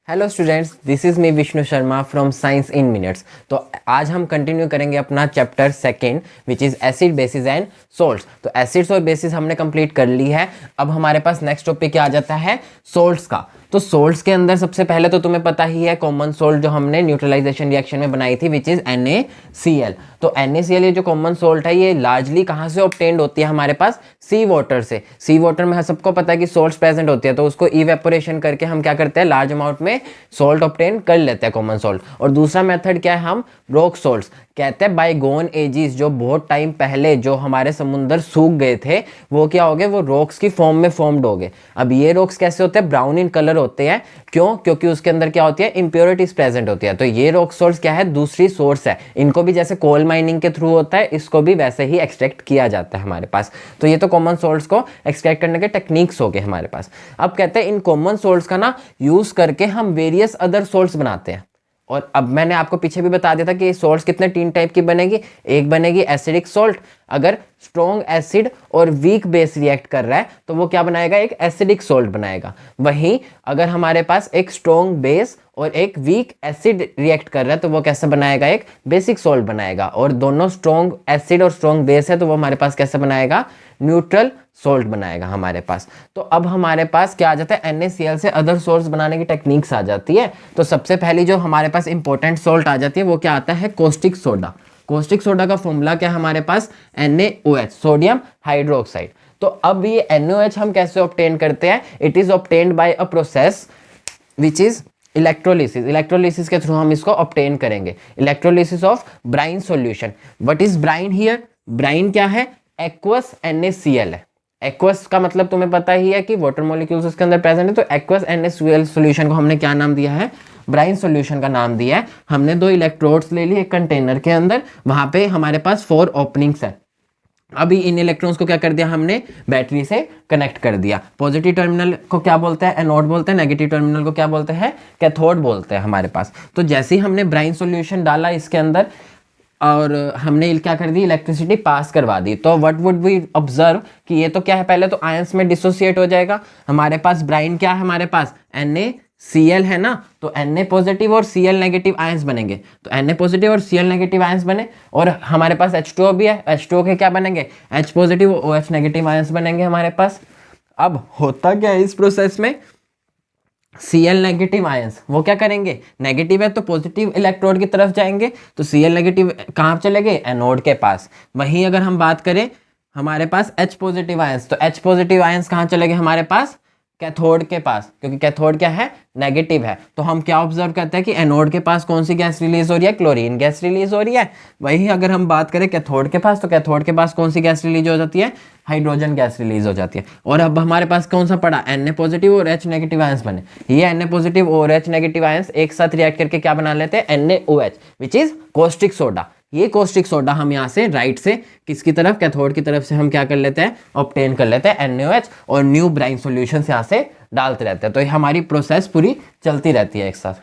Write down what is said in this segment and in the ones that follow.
Hello students, this is me Vishnu Sharma from science in minutes. तो आज हम कंटिन्यू करेंगे अपना chapter second which is acid basis and salts. तो एसिड्स और बेसिस हमने कंप्लीट कर ली है। अब हमारे पास नेक्स्ट टॉपिक क्या आ जाता है, सोल्ट्स का। तो सोल्ट्स के अंदर सबसे पहले तो तुम्हें पता ही है कॉमन सोल्ट जो हमने न्यूट्रलाइजेशन रिएक्शन में बनाई थी विच इज़ NaCl। तो NaCl ये जो कॉमन सोल्ट है ये लार्जली कहाँ से ऑब्टेन्ड होती है, हमारे पास सी वाटर से। सी वाटर में सबको पता है कि सोल्ट्स प्रेजेंट होती है, तो उसको इवेपोरेशन करके हम क्या करते हैं, लार्ज अमाउंट में सोल्ट ऑब्टेन कर लेते हैं, कॉमन सोल्ट। और दूसरा मेथड क्या है, हम रॉक सोल्ट्स कहते हैं बाइगोन एजिस, जो बहुत टाइम पहले जो हमारे समुंदर सूख गए थे वो क्या हो गए, वो रॉक्स की फॉर्म में फॉर्म्ड हो गए। अब ये रॉक्स कैसे होते हैं, ब्राउन इन कलर होते हैं। क्यों? क्योंकि उसके अंदर क्या होती है, इंप्योरिटीज प्रेजेंट होती है। तो ये रॉक सोल्ट्स क्या है, दूसरी सोर्स है। इनको भी जैसे कोल माइनिंग के थ्रू होता है, इसको भी वैसे ही एक्सट्रैक्ट किया जाता है हमारे पास। तो ये तो कॉमन सोल्ट्स को एक्सट्रैक्ट करने के टेक्निक्स हो गए हमारे पास। अब कहते हैं इन कॉमन सोल्ट्स का ना यूज करके हम वेरियस अदर सोल्ट्स बनाते हैं। और अब मैंने आपको पीछे भी बता दिया था कि सोल्ट्स कितने तीन टाइप की बनेगी। एक बनेगी एसिडिक सोल्ट, अगर स्ट्रॉन्ग एसिड और वीक बेस रिएक्ट कर रहा है तो वो क्या बनाएगा, एक एसिडिक सोल्ट बनाएगा। वहीं अगर हमारे पास एक स्ट्रॉन्ग बेस और एक वीक एसिड रिएक्ट कर रहा है तो वो कैसे बनाएगा, एक बेसिक सोल्ट बनाएगा। और दोनों स्ट्रॉन्ग एसिड और स्ट्रॉन्ग बेस है तो वो हमारे पास कैसे बनाएगा, न्यूट्रल सोल्ट बनाएगा हमारे पास। तो अब हमारे पास क्या आ जाता है, NaCl से अदर सोल्ट्स बनाने की टेक्निक्स आ जाती है। तो सबसे पहली जो हमारे पास इंपॉर्टेंट सोल्ट आ जाती है वो क्या आता है, कॉस्टिक सोडा। कॉस्टिक सोडा का फॉर्मूला क्या है हमारे पास, NaOH, सोडियम हाइड्रोक्साइड। तो अब ये NaOH हम कैसे ऑब्टेन करते हैं, it is obtained by a process which is electrolysis. Electrolysis के थ्रू हम इसको ऑब्टेन करेंगे, electrolysis of brine solution. What is brine here, brine क्या है, एक्वस NaCl है। एक्वस का मतलब तुम्हें पता ही है कि वाटर मॉलिक्यूल्स उसके अंदर प्रेजेंट है। तो एक्वस NaCl सॉल्यूशन को हमने क्या नाम दिया है, ब्राइन सॉल्यूशन का नाम दिया है। हमने दो इलेक्ट्रोड्स ले लिए एक कंटेनर के अंदर, वहां पे हमारे पास 4 ओपनिंग्स है। अभी इन इलेक्ट्रॉन्स को क्या कर दिया हमने, बैटरी से कनेक्ट कर दिया। पॉजिटिव टर्मिनल को क्या बोलते हैं, एनोड बोलते हैं। नेगेटिव टर्मिनल को क्या बोलते हैं, कैथोड बोलते हैं हमारे पास। तो जैसे ही हमने ब्राइन सॉल्यूशन डाला इसके अंदर और हमने क्या कर दी, इलेक्ट्रिसिटी पास करवा दी, तो व्हाट वुड वी ऑब्जर्व कि ये तो क्या है, पहले तो आयंस में डिसोसिएट हो जाएगा। हमारे पास ब्राइन क्या है, हमारे पास NaCl है ना, तो Na पॉजिटिव और Cl नेगेटिव आयंस बनेंगे। तो Na पॉजिटिव और Cl नेगेटिव आयंस बने। और हमारे पास H2O भी है, H2O के क्या बनेंगे, H पॉजिटिव और OH नेगेटिव आयंस बनेंगे हमारे पास। अब होता क्या है इस प्रोसेस में, Cl नेगेटिव आयंस वो क्या करेंगे, नेगेटिव है तो पॉजिटिव इलेक्ट्रोड की तरफ जाएंगे। तो Cl नेगेटिव कहाँ चले गए, एनोड के पास। वहीं अगर हम बात करें हमारे पास H पॉजिटिव आयंस, तो H पॉजिटिव आयंस कहाँ चले गए हमारे पास, कैथोड के पास, क्योंकि कैथोड क्या है, नेगेटिव है। तो हम क्या ऑब्जर्व करते हैं कि एनोड के पास कौन सी गैस रिलीज हो रही है, क्लोरीन गैस रिलीज हो रही है। वहीं अगर हम बात करें कैथोड के पास, तो कैथोड के पास कौन सी गैस रिलीज हो जाती है, हाइड्रोजन गैस रिलीज हो जाती है। और अब हमारे पास कौन सा पड़ा, Na पॉजिटिव और H नेगेटिव आयंस बने। ये Na पॉजिटिव और H नेगेटिव आयंस एक साथ रिएक्ट करके क्या बना लेते हैं, NaOH, which is caustic soda. ये कॉस्टिक सोडा हम यहाँ से राइट से किसकी तरफ, कैथोड की तरफ से हम क्या कर लेते हैं, ऑब्टेन कर लेते हैं NaOH, और न्यू ब्राइन सॉल्यूशन यहाँ से डालते रहते हैं। तो हमारी प्रोसेस पूरी चलती रहती है एक साथ।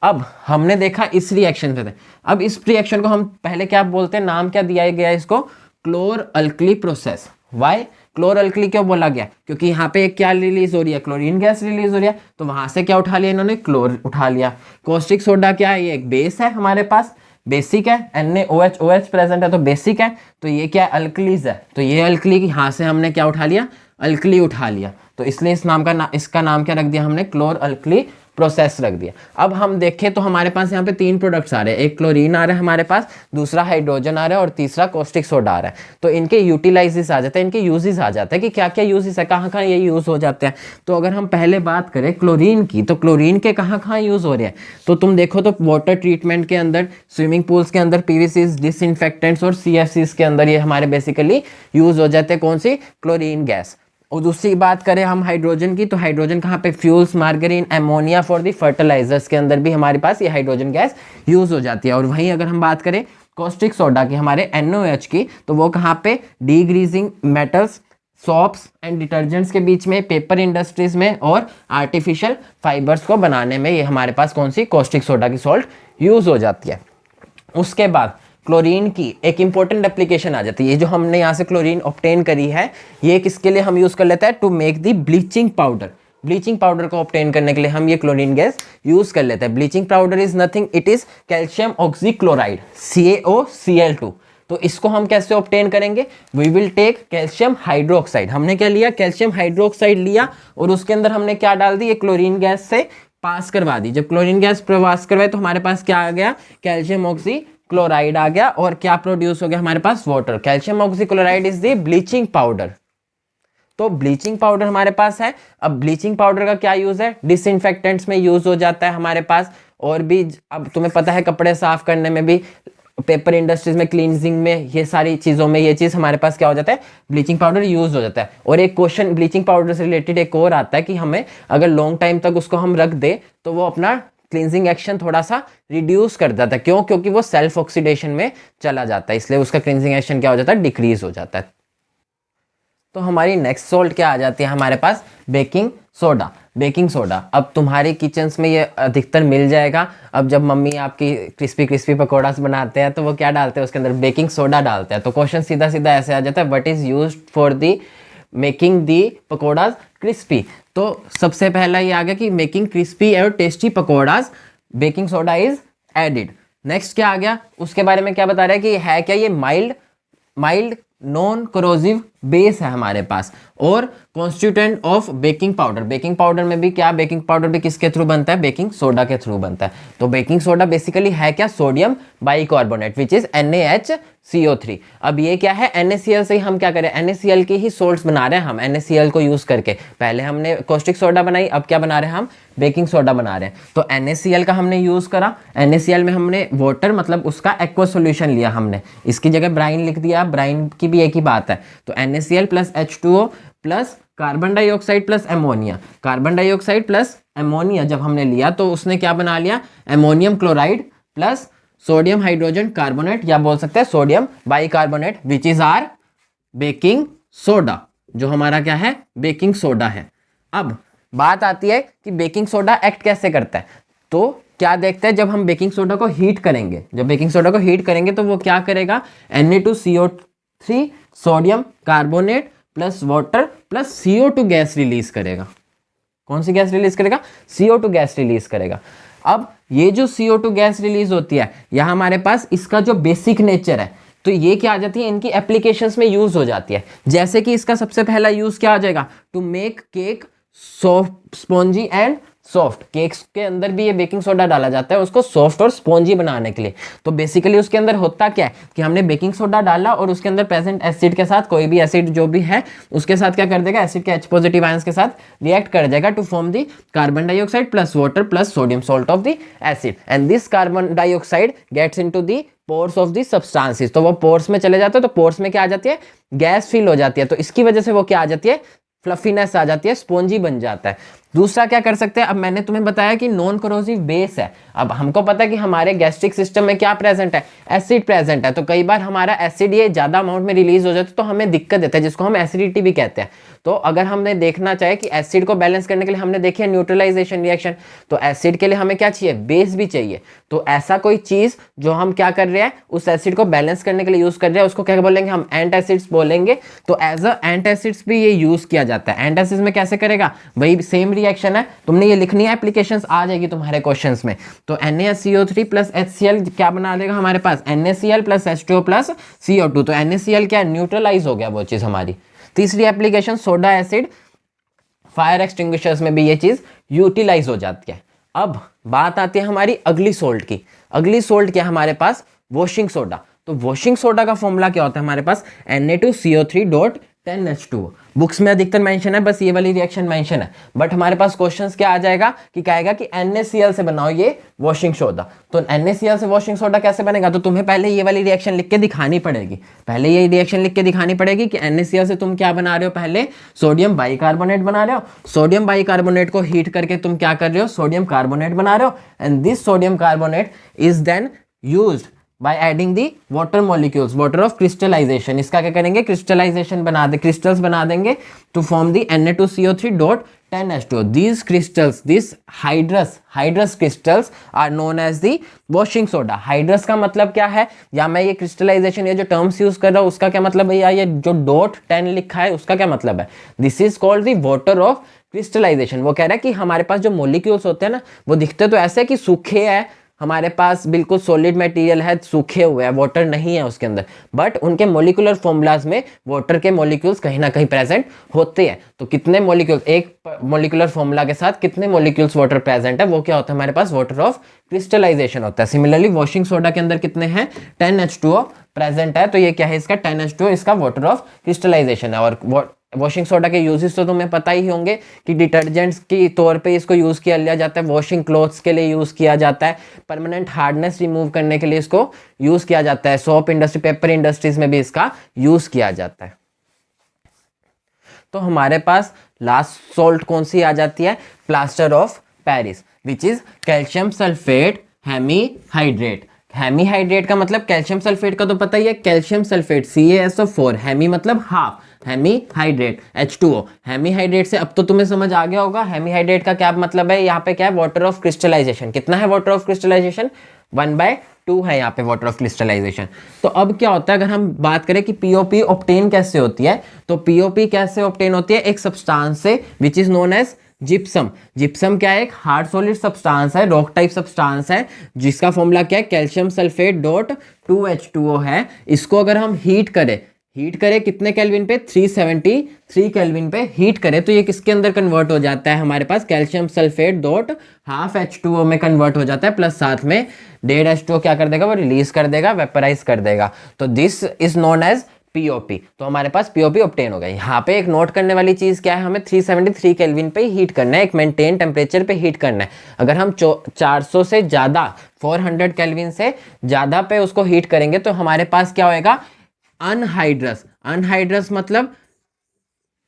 अब हमने देखा इस रिएक्शन से, अब इस रिएक्शन को हम पहले क्या बोलते हैं, नाम क्या दिया गया इसको, chlor alkali process. Why chlor alkali क्यों बोला गया, क्योंकि यहाँ पे क्या रिलीज हो रही है, क्लोरीन गैस रिलीज हो रही है। तो वहां से क्या उठा लिया इन्होंने, क्लोर उठा लिया। कॉस्टिक सोडा क्या है, ये एक बेस है हमारे पास, बेसिक है। NaOH OH प्रेजेंट है तो बेसिक है। तो ये क्या है, अल्कलीज है। तो ये अल्कली यहाँ से हमने क्या उठा लिया, अल्कली उठा लिया। तो इसलिए इस नाम का इसका नाम क्या रख दिया हमने, क्लोर अल्कली प्रोसेस रख दिया। अब हम देखें तो हमारे पास यहाँ पे 3 प्रोडक्ट्स आ रहे हैं, एक क्लोरीन आ रहा है हमारे पास, दूसरा हाइड्रोजन आ रहा है और तीसरा कॉस्टिक सोडा आ रहा है। तो इनके यूटिलाइजेस आ जाते हैं, इनके यूजेस आ जाते हैं कि क्या क्या यूजेस है, कहाँ कहाँ ये यूज हो जाते हैं। तो अगर हम पहले बात करें क्लोरीन की, तो क्लोरीन के कहाँ कहाँ यूज हो रहे हैं, तो तुम देखो तो वाटर ट्रीटमेंट के अंदर, स्विमिंग पूल्स के अंदर, PVCs, डिसइंफेक्टेंट्स और CFCs के अंदर ये हमारे बेसिकली यूज हो जाते हैं, कौन सी, क्लोरीन गैस। और दूसरी बात करें हम हाइड्रोजन की, तो हाइड्रोजन कहाँ पे, fuels, margarine, ammonia for the fertilizers के अंदर भी हमारे पास ये हाइड्रोजन गैस यूज हो जाती है। और वहीं अगर हम बात करें कॉस्टिक सोडा की, हमारे NaOH की, तो वो कहाँ पे, डीग्रीजिंग मेटल्स, सोप्स एंड डिटर्जेंट्स के बीच में, पेपर इंडस्ट्रीज में और आर्टिफिशियल फाइबर्स को बनाने में ये हमारे पास कौन सी, कॉस्टिक सोडा की सॉल्ट यूज हो जाती है। उसके बाद क्लोरीन की एक इंपॉर्टेंट एप्लीकेशन आ जाती है। ये जो हमने यहाँ से क्लोरीन ऑब्टेन करी है, ये किसके लिए हम यूज कर लेते हैं, to make the bleaching powder. Bleaching powder को ऑब्टेन करने के लिए हम ये क्लोरीन गैस यूज कर लेते हैं। Bleaching powder is nothing, it is calcium oxychloride CaOCl2। तो इसको हम कैसे ऑब्टेन करेंगे? We will take calcium hydroxide. हमने क्या लिया? कैल्शियम हाइड्रोक्साइड लिया और उसके अंदर हमने क्या डाल दी? ये क्लोरीन गैस से पास करवा दी। जब क्लोरीन गैस प्रवास करवाए तो हमारे पास क्या आ गया? कैल्शियम ऑक्सीक्लोराइड आ गया और क्या प्रोड्यूस हो गया हमारे पास? Water. Calcium oxychloride is the bleaching powder. तो ब्लीचिंग पाउडर हमारे पास है। अब ब्लीचिंग पाउडर का क्या यूज है? डिसइंफेक्टेंट्स में यूज हो जाता है हमारे पास, और भी अब तुम्हें पता है कपड़े साफ करने में भी, पेपर इंडस्ट्रीज में, क्लींजिंग में, ये सारी चीज़ों में ये चीज़ हमारे पास क्या हो जाता है? ब्लीचिंग पाउडर यूज हो जाता है। और एक क्वेश्चन ब्लीचिंग पाउडर से रिलेटेड एक और आता है कि हमें अगर लॉन्ग टाइम तक उसको हम रख दे तो वो अपना क्लींजिंग एक्शन थोड़ा सा रिड्यूस कर देता है। क्यों? क्योंकि वो सेल्फ ऑक्सीडेशन में चला जाता है, इसलिए उसका क्लींजिंग एक्शन क्या हो जाता है? डिक्रीज हो जाता है। तो हमारी नेक्स्ट सॉल्ट क्या आ जाती है हमारे पास? Baking soda. बेकिंग सोडा अब तुम्हारे किचन्स में ये अधिकतर मिल जाएगा। अब जब मम्मी आपकी क्रिस्पी क्रिस्पी पकौड़ास बनाते हैं तो वो क्या डालते हैं उसके अंदर? बेकिंग सोडा डालते हैं। तो क्वेश्चन सीधा सीधा ऐसे आ जाता है, what is used for the making the pakoras crispy. तो सबसे पहला ये आ गया कि मेकिंग क्रिस्पी और tasty pakoras, baking soda is added. Next क्या आ गया? उसके बारे में क्या बता रहा है कि है क्या? ये माइल्ड नॉन करोजिव बेस है हमारे पास और constituent of baking powder. Baking powder में भी क्या? बेकिंग पाउडर भी किसके थ्रू बनता है? बेकिंग सोडा के थ्रू बनता है। तो बेकिंग सोडा बेसिकली है क्या? Sodium bicarbonate which is NaHCO3। अब ये क्या है? NaCl से ही हम क्या करें? NaCl की ही सोल्ट्स बना रहे हैं हम NaCl को यूज करके। पहले हमने कॉस्टिक सोडा बनाई, अब क्या बना रहे हैं हम? बेकिंग सोडा बना रहे हैं। तो NaCl का हमने यूज करा। NaCl में हमने वाटर मतलब उसका एक्वा सोल्यूशन लिया हमने, इसकी जगह ब्राइन लिख दिया। ब्राइन की भी एक ही बात है। तो NaCl plus H2O plus carbon dioxide plus ammonia. Carbon dioxide plus ammonia जब हमने लिया तो उसने क्या बना लिया? Ammonium chloride plus sodium hydrogen carbonate, या बोल सकते हैं sodium bicarbonate, which is our baking soda, जो हमारा क्या है? बेकिंग सोडा है। अब बात आती है कि बेकिंग सोडा एक्ट कैसे करता है। तो क्या देखते हैं? जब हम बेकिंग सोडा को हीट करेंगे, जब बेकिंग सोडा को हीट करेंगे तो वो क्या करेगा? Na2CO3 sodium carbonate plus water plus CO2 gas release करेगा। कौन सी गैस रिलीज करेगा? CO2 गैस रिलीज करेगा। अब ये जो CO2 गैस रिलीज होती है, यह हमारे पास इसका जो बेसिक नेचर है, तो ये क्या आ जाती है? इनकी एप्लीकेशंस में यूज हो जाती है। जैसे कि इसका सबसे पहला यूज क्या आ जाएगा? To make cake soft, spongy and soft. Cakes के अंदर भी ये बेकिंग सोडा डाला जाता है उसको सॉफ्ट और स्पॉन्जी बनाने के लिए। तो बेसिकली उसके अंदर होता क्या है कि हमने बेकिंग सोडा डाला और उसके अंदर प्रेजेंट एसिड के साथ, कोई भी एसिड जो भी है उसके साथ क्या कर देगा? एसिड के H पॉजिटिव आयंस के साथ रिएक्ट कर जाएगा to form the carbon dioxide plus water plus sodium salt of the acid, and this carbon dioxide gets into the pores of the substances. तो वो पोर्स में चले जाते हैं, तो पोर्स में क्या आ जाती है? गैस फिल हो जाती है। तो इसकी वजह से वो क्या आ जाती है? फ्लफीनेस आ जाती है, स्पॉन्जी बन जाता है। दूसरा क्या कर सकते हैं? अब मैंने तुम्हें बताया कि नॉन करोसिव बेस है। अब हमको पता है कि हमारे गैस्ट्रिक सिस्टम में क्या प्रेजेंट है? एसिड प्रेजेंट है। तो कई बार हमारा एसिड ये ज्यादा अमाउंट में रिलीज हो जाता है तो हमें दिक्कत देता है, जिसको हम एसिडिटी भी कहते हैं। तो अगर हमने देखना चाहे कि एसिड को बैलेंस करने के लिए हमने देखी है न्यूट्रलाइजेशन रिएक्शन, तो एसिड के लिए हमें क्या चाहिए? बेस भी चाहिए। तो ऐसा कोई चीज जो हम क्या कर रहे हैं? उस एसिड को बैलेंस करने के लिए यूज कर रहे हैं, उसको क्या बोलेंगे? हम एंटासिड्स बोलेंगे। तो एज अ एंटासिड्स भी ये यूज किया जाता है। एंटासिड्स में कैसे करेगा? वही सेम रिएक्शन है, तुमने ये लिखनी है, एप्लीकेशंस आ जाएगी तुम्हारे क्वेश्चंस में। तो NaCO3 प्लस HCl क्या बना देगा हमारे पास? NaCl plus H2O plus CO2। तो NaCl क्या? न्यूट्रलाइज हो गया वो चीज हमारी। तीसरी application soda acid, fire extinguishers में भी ये चीज यूटिलाइज हो जाती है। अब बात आती है हमारी अगली सोल्ट की। अगली सोल्ट क्या हमारे पास? Washing soda. तो वॉशिंग सोडा का फॉर्मूला क्या होता है हमारे पास? Na2CO3.10H2O। बुक्स में अधिकतर मेंशन है, बस ये वाली रिएक्शन मेंशन है, बट हमारे पास क्वेश्चंस क्या आ जाएगा कि कहेगा कि NaCl से बनाओ ये वॉशिंग सोडा। तो NaCl से वॉशिंग सोडा कैसे बनेगा? तो तुम्हें पहले ये वाली रिएक्शन लिख के दिखानी पड़ेगी। पहले ये रिएक्शन लिख के दिखानी पड़ेगी कि NaCl से तुम क्या बना रहे हो? पहले सोडियम बाइकार्बोनेट बना रहे हो। सोडियम बाइकार्बोनेट को हीट करके तुम क्या कर रहे हो? सोडियम कार्बोनेट बना रहे हो, and this sodium carbonate is then used by adding the water molecules, water of crystallization। इसका क्या करेंगे? क्रिस्टलाइजेशन बना दे, क्रिस्टल्स बना देंगे to form the Na2CO3.10H2O। these crystals, these hydrous crystals are known as the washing soda। hydrous का मतलब क्या है? या मैं ये क्रिस्टलाइजेशन, ये जो टर्म्स यूज कर रहा हूँ उसका क्या मतलब है? या ये जो .10 लिखा है उसका क्या मतलब है? This is called the water of crystallization. वो कह रहा है कि हमारे पास जो मॉलिक्यूल्स होते हैं ना, वो दिखते तो ऐसे कि सूखे है, हमारे पास बिल्कुल सॉलिड मटेरियल है, सूखे हुए हैं, वाटर नहीं है उसके अंदर, बट उनके मॉलिक्यूलर फॉर्मूलाज में वाटर के मॉलिक्यूल्स कहीं ना कहीं प्रेजेंट होते हैं। तो कितने मॉलिक्यूल्स, एक मॉलिक्यूलर फॉर्मूला के साथ कितने मॉलिक्यूल्स वाटर प्रेजेंट है, वो क्या होता है हमारे पास, वाटर ऑफ क्रिस्टलाइजेशन होता है। सिमिलरली वॉशिंग सोडा के अंदर कितने हैं, 10H2O प्रेजेंट है, तो ये क्या है इसका 10H2O, इसका वाटर ऑफ क्रिस्टलाइजेशन है। और वॉशिंग सोडा के यूजेस तो तुम्हें पता ही होंगे कि डिटर्जेंट्स के तौर पे इसको यूज़ किया लिया जाता है, वॉशिंग क्लॉथ्स के लिए यूज़ किया जाता है, परमानेंट हार्डनेस रिमूव करने के लिए इसको यूज़ किया जाता है, सोप इंडस्ट्री, पेपर इंडस्ट्रीज में भी इसका यूज़ किया जाता है। तो हमारे पास लास्ट सॉल्ट कौन सी आ जाती है, plaster of Paris, which is calcium sulphate hemihydrate. Hemihydrate का मतलब कैल्शियम सल्फेट का तो पता ही है, कैल्शियम सल्फेट CaSO4, हेमी मतलब हाफ, हेमीहाइड्रेट H2O। हेमीहाइड्रेट से अब तो तुम्हें समझ आ गया होगा हेमीहाइड्रेट का क्या मतलब है, यहाँ पे क्या है, वाटर ऑफ क्रिस्टलाइजेशन। कितना है वाटर ऑफ क्रिस्टलाइजेशन, 1/2 है यहाँ पे वाटर ऑफ क्रिस्टलाइजेशन। तो अब क्या होता है, अगर हम बात करें कि पीओपी ऑब्टेन कैसे होती है, तो पीओपी कैसे ऑब्टेन होती है, एक सब्सटेंस से which is known as gypsum. Gypsum क्या है, एक हार्ड सॉलिड सब्सटेंस है, रॉक टाइप सब्सटेंस है, जिसका फॉर्मूला क्या है, कैल्शियम सल्फेट डॉट 2H2O है। इसको अगर हम हीट करें कितने केल्विन पे, 373 केल्विन पे हीट करें, तो ये किसके अंदर कन्वर्ट हो जाता है, हमारे पास calcium sulphate dot half H2O में कन्वर्ट हो जाता है, प्लस साथ में 1.5H2O क्या कर देगा, वो रिलीज कर देगा, वेपराइज कर देगा। तो this is known as POP. तो हमारे पास पीओपी ऑब्टेन हो गया। यहाँ पे एक नोट करने वाली चीज क्या है, हमें 373 केल्विन पे हीट करना है, एक मेंटेन टेम्परेचर पे हीट करना है। अगर हम 400 से ज्यादा, 400 केल्विन से ज्यादा पे उसको हीट करेंगे, तो हमारे पास क्या होएगा, अनहाइड्रस। अनहाइड्रस मतलब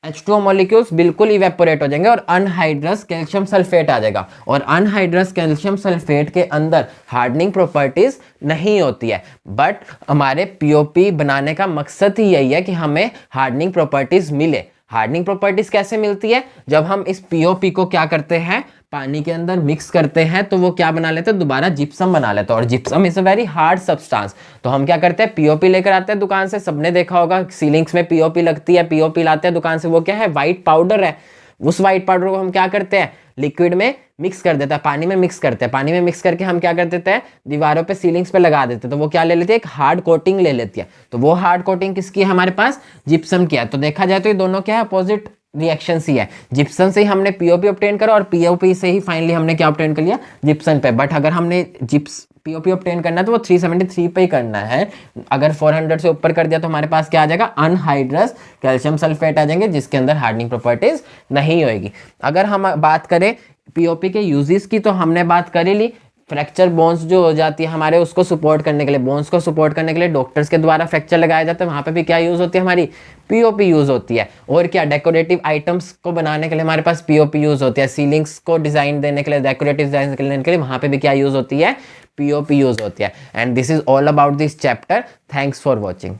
H2O मॉलिक्यूल्स बिल्कुल इवेपोरेट हो जाएंगे और अनहाइड्रस कैल्शियम सल्फेट आ जाएगा। और अनहाइड्रस कैल्शियम सल्फेट के अंदर हार्डनिंग प्रॉपर्टीज नहीं होती है, बट हमारे पीओपी बनाने का मकसद ही यही है कि हमें हार्डनिंग प्रॉपर्टीज मिले। हार्डनिंग प्रॉपर्टीज कैसे मिलती है, जब हम इस पीओपी को क्या करते हैं, पानी के अंदर मिक्स करते हैं, तो वो क्या बना लेते हैं, दोबारा जिप्सम बना लेते हैं। और gypsum is a very hard substance. तो हम क्या करते हैं, पीओपी लेकर आते हैं दुकान से, सबने देखा होगा सीलिंग्स में पीओपी लगती है, पीओपी लाते हैं दुकान से, वो क्या है, व्हाइट पाउडर है। उस व्हाइट पाउडर को हम क्या करते हैं, लिक्विड में मिक्स कर देता है, पानी में मिक्स करते हैं, पानी में मिक्स करके हम क्या कर देते हैं, दीवारों पे सीलिंग्स पे लगा देते हैं। तो वो क्या ले लेती है, एक हार्ड कोटिंग ले लेती है। तो वो हार्ड कोटिंग किसकी है, हमारे पास जिप्सम की है। तो देखा जाए तो ये दोनों क्या है, अपोजिट रिएक्शन ही है। जिप्सन से ही हमने पीओपी ऑब्टेन करा और पीओपी से ही फाइनली हमने क्या ऑब्टेन कर लिया, जिप्सन पे। बट अगर हमने पीओपी ऑब्टेन करना है तो वो 373 पे ही करना है। अगर 400 से ऊपर कर दिया तो हमारे पास क्या आ जाएगा, अनहाइड्रस कैल्शियम सल्फेट आ जाएंगे, जिसके अंदर हार्डनिंग प्रॉपर्टीज नहीं होगी। अगर हम बात करें पीओपी के यूजेस की, तो हमने बात करी ली, फ्रैक्चर बोन्स जो हो जाती है हमारे, उसको सपोर्ट करने के लिए, बोन्स को सपोर्ट करने के लिए डॉक्टर्स के द्वारा फ्रैक्चर लगाया जाता है, वहाँ पे भी क्या यूज़ होती है, हमारी पीओपी यूज़ होती है। और क्या, डेकोरेटिव आइटम्स को बनाने के लिए हमारे पास पीओपी यूज़ होती है, सीलिंग्स को डिज़ाइन देने के लिए, डेकोरेटिव डिज़ाइन देने के लिए वहाँ पे भी क्या यूज़ होती है, पीओपी यूज़ होती है। And this is all about this chapter. Thanks for watching.